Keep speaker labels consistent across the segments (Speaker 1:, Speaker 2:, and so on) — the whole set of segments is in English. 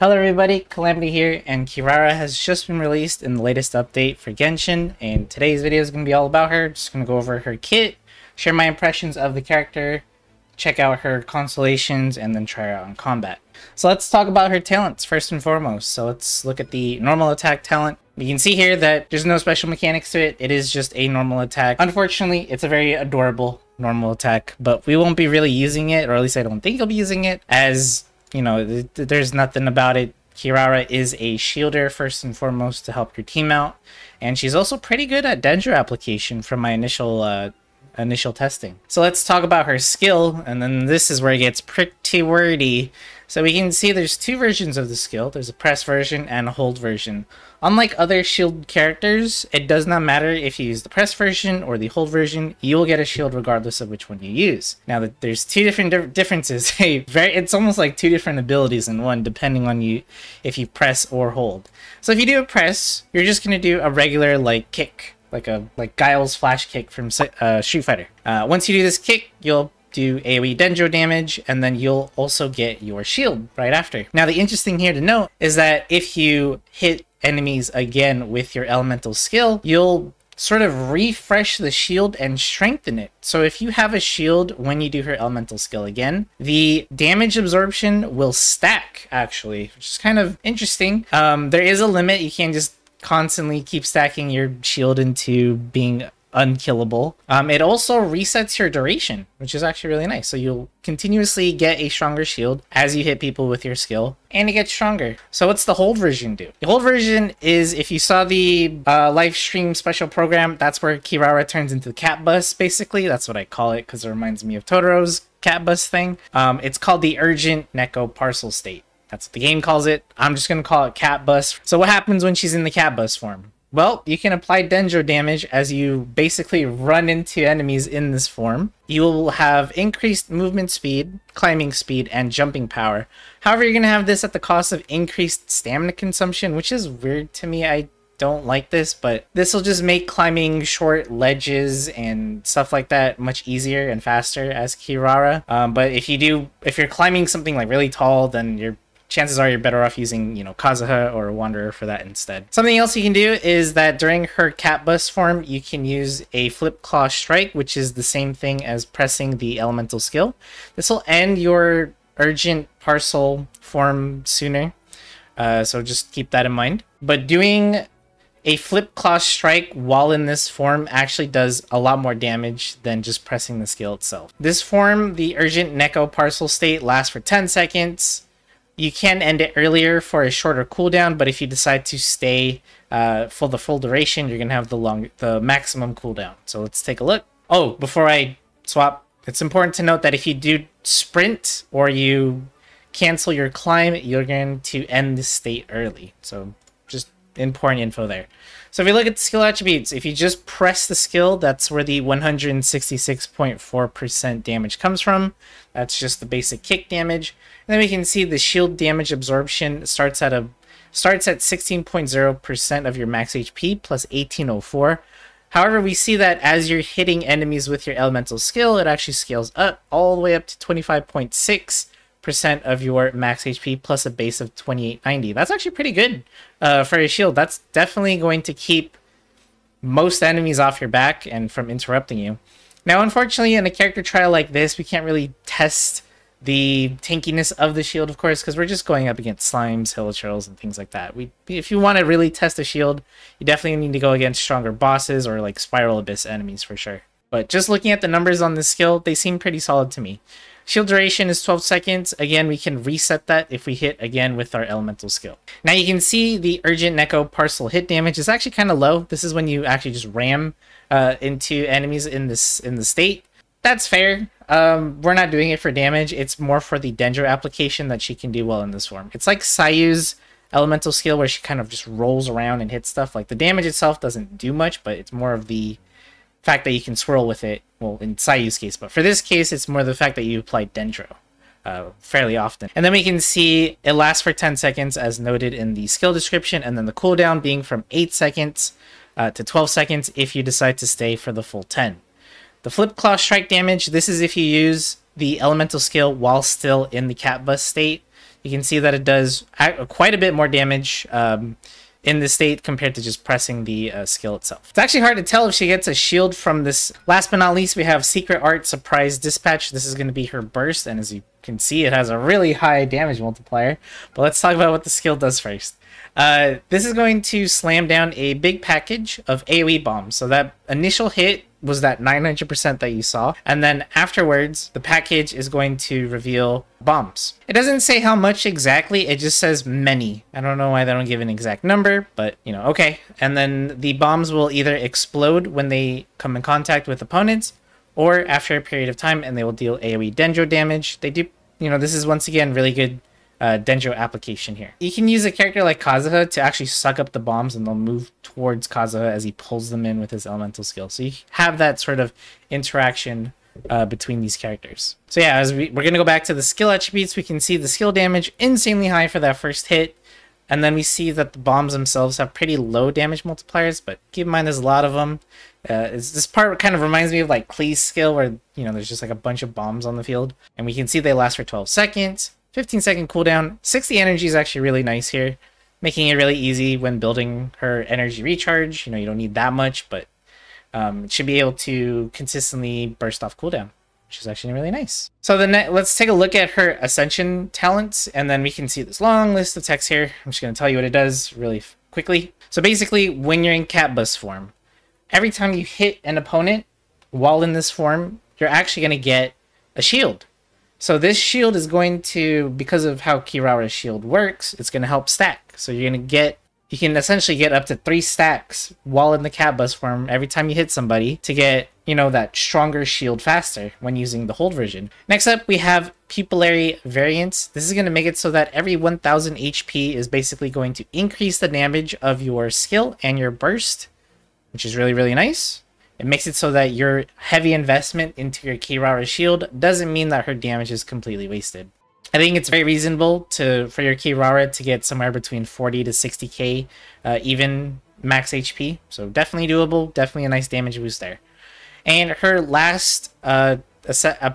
Speaker 1: Hello everybody, Calamity here, and Kirara has just been released in the latest update for Genshin, and today's video is going to be all about her. Just going to go over her kit, share my impressions of the character, check out her constellations, and then try her out in combat. So let's talk about her talents first and foremost. So let's look at the normal attack talent. You can see here that there's no special mechanics to it. It is just a normal attack. Unfortunately, it's a very adorable normal attack, but we won't be really using it, or at least I don't think I'll be using it, as, you know, there's nothing about it. Kirara is a shielder first and foremost to help your team out, and she's also pretty good at dendro application from my initial testing. So let's talk about her skill, and then this is where it gets pretty wordy. So we can see there's two versions of the skill. There's a press version and a hold version. Unlike other shield characters, it does not matter if you use the press version or the hold version, you will get a shield regardless of which one you use. Now, there's two different differences. It's almost like two different abilities in one, depending on if you press or hold. So if you do a press, you're just going to do a regular kick, like Guile's flash kick from Street Fighter. Once you do this kick, you'll do AoE dendro damage, and then you'll also get your shield right after. Now, the interesting here to note is that if you hit enemies again with your elemental skill, you'll sort of refresh the shield and strengthen it. So if you have a shield when you do her elemental skill again, the damage absorption will stack, actually, which is kind of interesting. There is a limit. You can't just constantly keep stacking your shield into being unkillable. It also resets your duration, which is actually really nice. So you'll continuously get a stronger shield as you hit people with your skill, and it gets stronger. So what's the hold version do? The hold version is, if you saw the live stream special program, that's where Kirara turns into the cat bus, basically. That's what I call it because it reminds me of Totoro's cat bus thing. It's called the urgent Neko parcel state. That's what the game calls it. I'm just going to call it cat bus. So what happens when she's in the cat bus form? Well, you can apply dendro damage as you basically run into enemies in this form. You will have increased movement speed, climbing speed, and jumping power. However, you're going to have this at the cost of increased stamina consumption, which is weird to me. I don't like this, but this will just make climbing short ledges and stuff like that much easier and faster as Kirara. But if you're climbing something like really tall, then chances are you're better off using, Kazuha or Wanderer for that instead. Something else you can do is that during her cat bus form, you can use a flip claw strike, which is the same thing as pressing the elemental skill. This will end your urgent parcel form sooner, so just keep that in mind. But doing a flip claw strike while in this form actually does a lot more damage than just pressing the skill itself. This form, the urgent Neko parcel state, lasts for 10 seconds. You can end it earlier for a shorter cooldown, but if you decide to stay for the full duration, you're going to have the maximum cooldown. So let's take a look. Oh, before I swap, it's important to note that if you do sprint or you cancel your climb, you're going to end the state early. So just important info there. So if you look at the skill attributes, if you just press the skill, that's where the 166.4% damage comes from. That's just the basic kick damage. And then we can see the shield damage absorption starts at 16.0% of your max HP plus 1804. However, we see that as you're hitting enemies with your elemental skill, it actually scales up all the way up to 25.6% of your max HP plus a base of 2890. That's actually pretty good for a shield. That's definitely going to keep most enemies off your back and from interrupting you. Now, unfortunately, in a character trial like this, we can't really test the tankiness of the shield, of course, because we're just going up against slimes, hilichurls, and things like that. If you want to really test a shield, you definitely need to go against stronger bosses or like Spiral Abyss enemies for sure. But just looking at the numbers on this skill, they seem pretty solid to me. Shield duration is 12 seconds. Again, we can reset that if we hit again with our elemental skill. Now you can see the urgent Neko parcel hit damage is actually kind of low. This is when you actually just ram into enemies in the state. That's fair. We're not doing it for damage. It's more for the dendro application that she can do well in this form. It's like Sayu's elemental skill where she kind of just rolls around and hits stuff. Like the damage itself doesn't do much, but it's more of the fact that you can swirl with it. Well, in Sayu's case, but for this case, it's more the fact that you apply dendro fairly often. And then we can see it lasts for 10 seconds as noted in the skill description, and then the cooldown being from 8 seconds to 12 seconds if you decide to stay for the full 10. The flip claw strike damage, this is if you use the elemental skill while still in the cat bus state. you can see that it does quite a bit more damage in this state compared to just pressing the skill itself. It's actually hard to tell if she gets a shield from this. Last but not least, we have Secret Art Surprise Dispatch. This is going to be her burst, and as you can see, it has a really high damage multiplier. But let's talk about what the skill does first. This is going to slam down a big package of AoE bombs. So that initial hit was that 900% that you saw, and then afterwards the package is going to reveal bombs. It doesn't say how much exactly, it just says many. I don't know why they don't give an exact number, but you know, okay. And then the bombs will either explode when they come in contact with opponents, or after a period of time, and they will deal AoE dendro damage. They do, you know, this is once again really good dendro application here. You can use a character like Kazuha to actually suck up the bombs, and they'll move towards Kazuha as he pulls them in with his elemental skill. So you have that sort of interaction between these characters. So yeah, as we're going to go back to the skill attributes, we can see the skill damage insanely high for that first hit. And then we see that the bombs themselves have pretty low damage multipliers, but keep in mind there's a lot of them. This part kind of reminds me of like Klee's skill, where, you know, there's just like a bunch of bombs on the field. And we can see they last for 12 seconds. 15-second cooldown. 60 energy is actually really nice here, making it really easy when building her energy recharge. You know, you don't need that much, but it should be able to consistently burst off cooldown, which is actually really nice. So let's take a look at her Ascension talents, and then we can see this long list of text here. I'm just going to tell you what it does really quickly. So basically, when you're in Cat Bus form, every time you hit an opponent while in this form, you're actually going to get a shield. So this shield is going to, because of how Kirara's shield works, it's going to help stack. So you're going to get, you can essentially get up to 3 stacks while in the Cat Bus form every time you hit somebody to get, you know, that stronger shield faster when using the hold version. Next up, we have Pupillary Variance. This is going to make it so that every 1000 HP is basically going to increase the damage of your skill and your burst, which is really, really nice. It makes it so that your heavy investment into your Kirara shield doesn't mean that her damage is completely wasted. I think it's very reasonable for your Kirara to get somewhere between 40 to 60k even max HP. So definitely doable, definitely a nice damage boost there. And her last a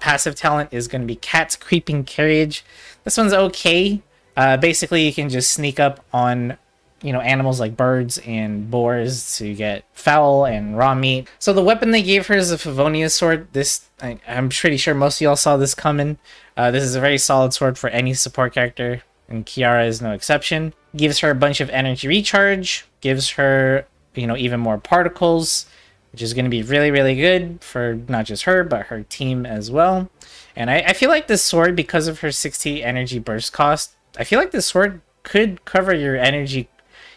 Speaker 1: passive talent is going to be Cat's Creeping Carriage. This one's okay. Basically, you can just sneak up on, you know, animals like birds and boars to get fowl and raw meat. So the weapon they gave her is a Favonius sword. This, I'm pretty sure most of y'all saw this coming. This is a very solid sword for any support character, and Kirara is no exception. Gives her a bunch of energy recharge, gives her, you know, even more particles, which is going to be really, really good for not just her, but her team as well. And I feel like this sword, because of her 60 energy burst cost, I feel like this sword could cover your energy,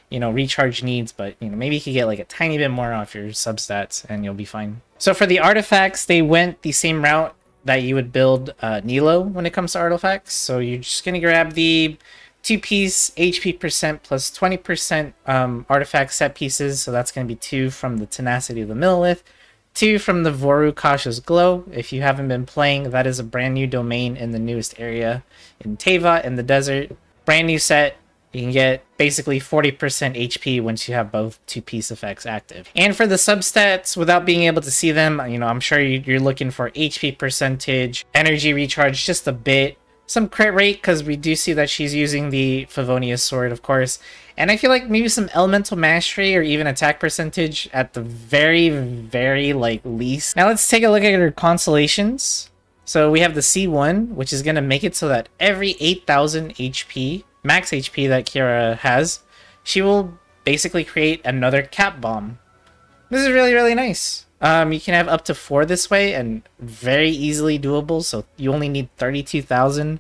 Speaker 1: you know, recharge needs, but, you know, maybe you could get like a tiny bit more off your substats and you'll be fine. So for the artifacts, they went the same route that you would build Nilo when it comes to artifacts. So you're just going to grab the 2-piece HP percent plus 20% artifact set pieces. So that's going to be 2 from the Tenacity of the Millilith, 2 from the Voru Kasha's Glow. If you haven't been playing, that is a brand new domain in the newest area in Teva in the desert. Brand new set. You can get basically 40% HP once you have both 2-piece effects active. And for the substats, without being able to see them, you know, I'm sure you're looking for HP percentage, energy recharge just a bit, some crit rate, because we do see that she's using the Favonius sword, of course. And I feel like maybe some elemental mastery or even attack percentage at the very, very like least. Now let's take a look at her constellations. So we have the C1, which is going to make it so that every 8,000 HP, max HP that Kirara has, she will basically create another cap bomb. This is really, really nice. You can have up to 4 this way and very easily doable. So you only need 32,000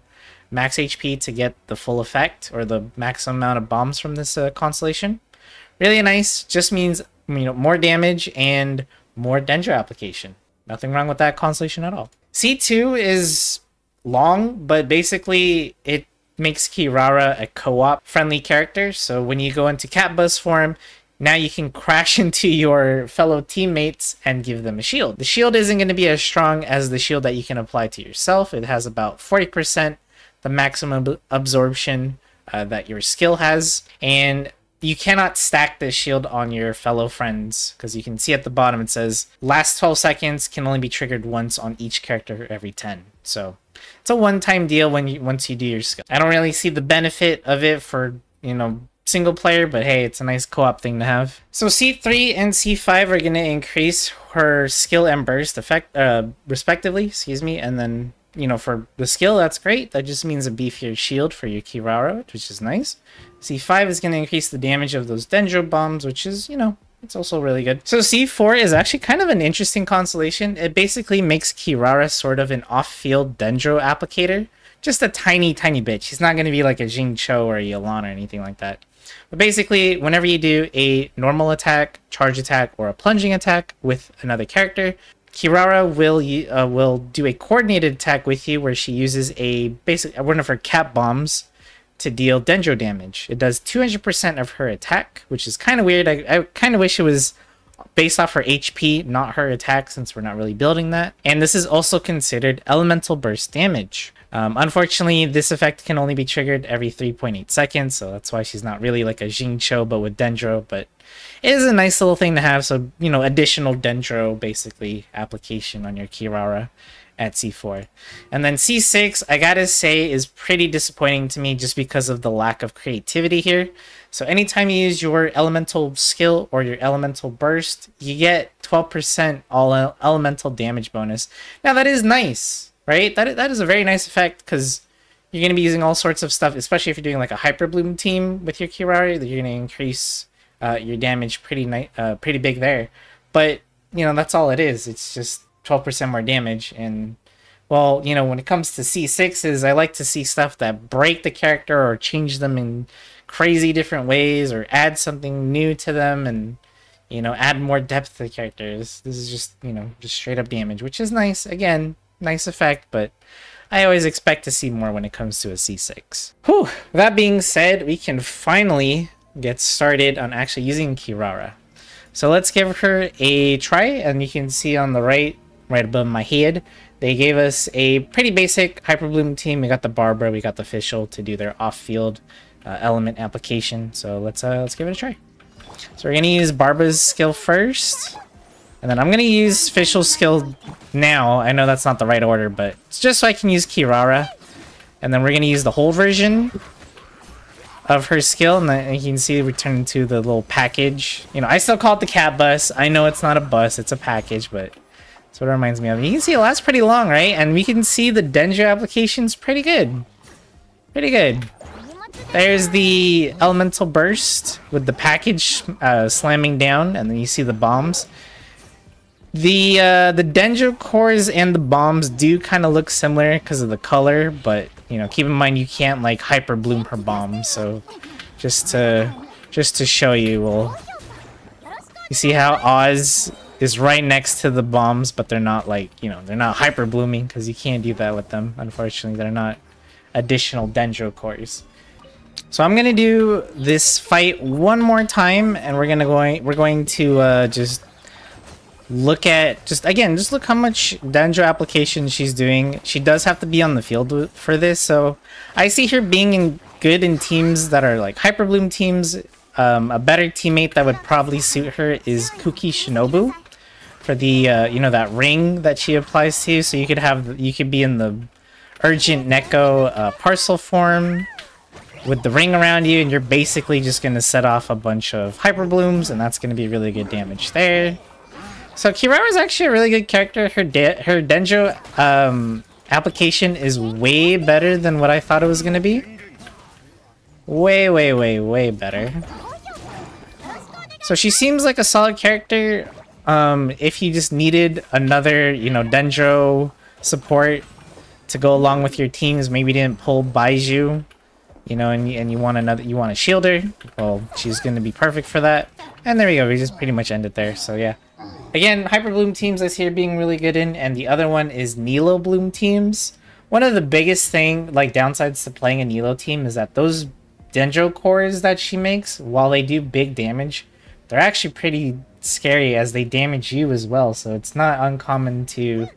Speaker 1: max HP to get the full effect or the maximum amount of bombs from this constellation. Really nice. Just means, you know, more damage and more dendro application. Nothing wrong with that constellation at all. C2 is long, but basically it makes Kirara a co-op friendly character. So when you go into Cat Bus form, now you can crash into your fellow teammates and give them a shield. The shield isn't going to be as strong as the shield that you can apply to yourself. It has about 40% the maximum absorption that your skill has. And you cannot stack this shield on your fellow friends, because you can see at the bottom it says last 12 seconds can only be triggered once on each character every 10. So It's a one-time deal once you do your skill. I don't really see the benefit of it for, you know, single player, but hey, it's a nice co-op thing to have. So C3 and C5 are going to increase her skill and burst effect, respectively, excuse me, and then, you know, for the skill, that's great. That just means a beefier shield for your Kirara, which is nice. C5 is going to increase the damage of those dendro bombs, which is, you know, it's also really good. So C4 is actually kind of an interesting constellation. It basically makes Kirara sort of an off-field dendro applicator. Just a tiny, tiny bit. She's not going to be like a Jing Cho or a Yelan or anything like that. But basically, whenever you do a normal attack, charge attack, or a plunging attack with another character, Kirara will do a coordinated attack with you where she uses one of her cap bombs to deal dendro damage. It does 200% of her attack, which is kind of weird. I kind of wish it was based off her HP, not her attack, since we're not really building that. And this is also considered elemental burst damage. Unfortunately, this effect can only be triggered every 3.8 seconds, so that's why she's not really like a Jing Cho, but with dendro. But it is a nice little thing to have, so, you know, additional dendro, basically, application on your Kirara at C4. And then C6, I gotta say, is pretty disappointing to me just because of the lack of creativity here. So anytime you use your elemental skill or your elemental burst, you get 12% all elemental damage bonus. Now that is nice, right? That is a very nice effect because you're going to be using all sorts of stuff, especially if you're doing like a Hyper Bloom team with your Kirara, that you're going to increase your damage pretty big there. But, you know, that's all it is. It's just 12% more damage. And, well, you know, when it comes to C6s, I like to see stuff that break the character or change them in crazy different ways or add something new to them and, you know, add more depth to the characters. This is just, you know, just straight up damage, which is nice. Again, nice effect, but I always expect to see more when it comes to a C6. Whew! That being said, we can finally get started on actually using Kirara. So let's give her a try, and you can see on the right above my head, they gave us a pretty basic Hyper Bloom team. We got the Barbara, we got the Fischl to do their off-field element application. So let's give it a try. So we're gonna use Barbara's skill first, and then I'm gonna use Fischl's skill now. I know that's not the right order, but it's just so I can use Kirara. And then we're gonna use the whole version of her skill, and then you can see we turn into the little package. You know, I still call it the cat bus. I know it's not a bus, it's a package, but that's what it reminds me of. You can see it lasts pretty long, right? And we can see the dendro application's pretty good. Pretty good. There's the elemental burst with the package slamming down, and then you see the bombs. The dendro cores and the bombs do kind of look similar because of the color, but you know, keep in mind you can't like Hyper Bloom her bombs. So just to show you, you see how Oz is right next to the bombs, but they're not like, you know, they're not Hyper Blooming because you can't do that with them. Unfortunately, they're not additional dendro cores. So I'm gonna do this fight one more time, and we're going to just look at just look how much dendro application she's doing. She does have to be on the field for this, so I see her being good in teams that are like Hyper Bloom teams. A better teammate that would probably suit her is Kuki Shinobu for the you know, that ring that she applies to. So you could be in the urgent Neko parcel form with the ring around you, and you're basically just going to set off a bunch of Hyper Blooms, and that's going to be really good damage there. So Kirara is actually a really good character. Her dendro application is way better than what I thought it was going to be. Way better. So she seems like a solid character. If you just needed another, you know, dendro support to go along with your teams, maybe didn't pull Baiju, you know, and you want a shielder, well, she's going to be perfect for that. And there we go, we just pretty much end it there. So yeah, again, Hyper Bloom teams I see her being really good in, and the other one is Nilo Bloom teams. One of the biggest downsides to playing a Nilo team is that those dendro cores that she makes, while they do big damage, they're actually pretty scary as they damage you as well. So it's not uncommon to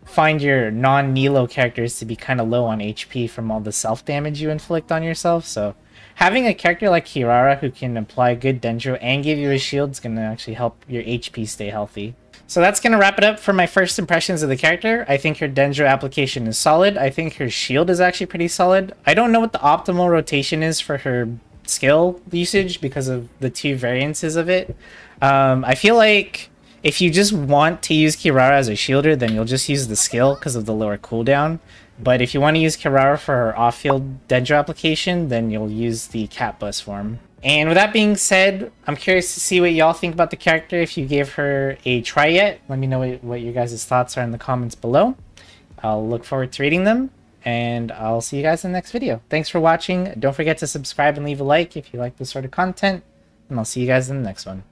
Speaker 1: find your non-Nilo characters to be kind of low on HP from all the self-damage you inflict on yourself. So having a character like Kirara who can apply good dendro and give you a shield is going to actually help your HP stay healthy. So that's going to wrap it up for my first impressions of the character. I think her dendro application is solid. I think her shield is actually pretty solid. I don't know what the optimal rotation is for her skill usage because of the two variances of it. I feel like if you just want to use Kirara as a shielder, then you'll just use the skill because of the lower cooldown. But if you want to use Kirara for her off-field dendro application, then you'll use the cat bus form. And with that being said, I'm curious to see what y'all think about the character. If you gave her a try yet, let me know what your guys' thoughts are in the comments below. I'll look forward to reading them, and I'll see you guys in the next video. Thanks for watching. Don't forget to subscribe and leave a like if you like this sort of content, and I'll see you guys in the next one.